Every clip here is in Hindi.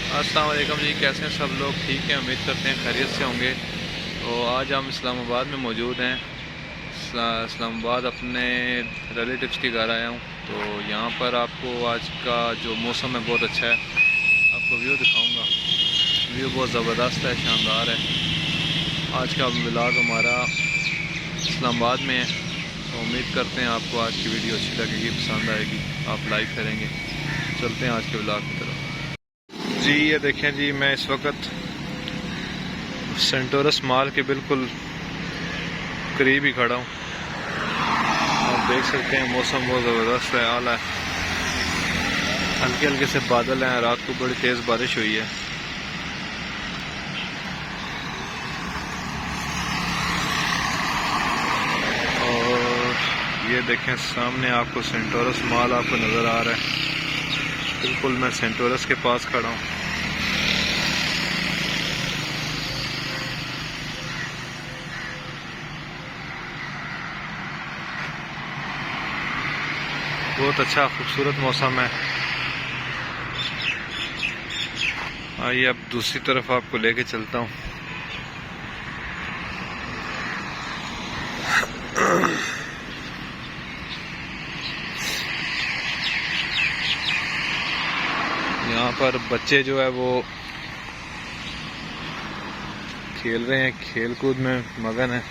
अस्सलाम वालेकुम जी, कैसे हैं सब लोग? ठीक हैं, उम्मीद करते हैं खैरियत से होंगे। तो आज हम इस्लामाबाद में मौजूद हैं। इस्लामाबाद अपने रिलेटिव्स के घर आया हूँ। तो यहाँ पर आपको आज का जो मौसम है बहुत अच्छा है। आपको व्यू दिखाऊंगा। व्यू बहुत ज़बरदस्त है, शानदार है। आज का व्लॉग हमारा इस्लामाबाद में है। तो उम्मीद करते हैं आपको आज की वीडियो अच्छी लगेगी, पसंद आएगी, आप लाइक करेंगे। चलते हैं आज के व्लॉग की तरफ। जी ये देखें जी, मैं इस वक्त सेंटोरस मॉल के बिल्कुल करीब ही खड़ा हूँ। आप देख सकते हैं मौसम बहुत ज़बरदस्त है, आला है। हल्के हल्के से बादल हैं, रात को बड़ी तेज़ बारिश हुई है। और ये देखें सामने आपको सेंटोरस मॉल आपको नज़र आ रहा है। बिल्कुल मैं सेंटोरस के पास खड़ा हूँ। बहुत अच्छा खूबसूरत मौसम है। आइए अब दूसरी तरफ आपको लेके चलता हूँ। यहाँ पर बच्चे जो है वो खेल रहे हैं, खेल कूद में मगन है।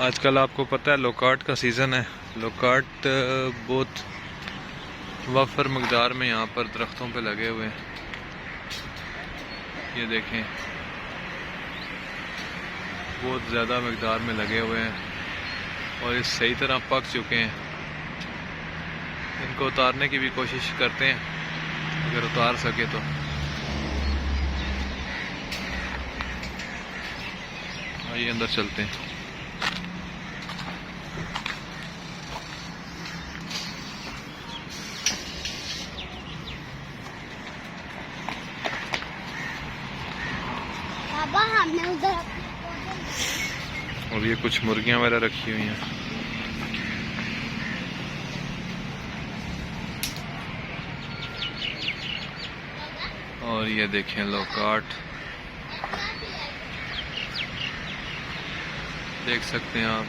आजकल आपको पता है लोकार्ट का सीज़न है। लोकार्ट बहुत वफर मकदार में यहाँ पर दरख्तों पे लगे हुए हैं। ये देखें बहुत ज़्यादा मकदार में लगे हुए हैं और ये सही तरह पक चुके हैं। इनको उतारने की भी कोशिश करते हैं, अगर उतार सके तो। आइए अंदर चलते हैं। हमने उधर और ये कुछ मुर्गियां वगैरह रखी हुई हैं। और ये देखें लोकार्ट, देख सकते हैं आप।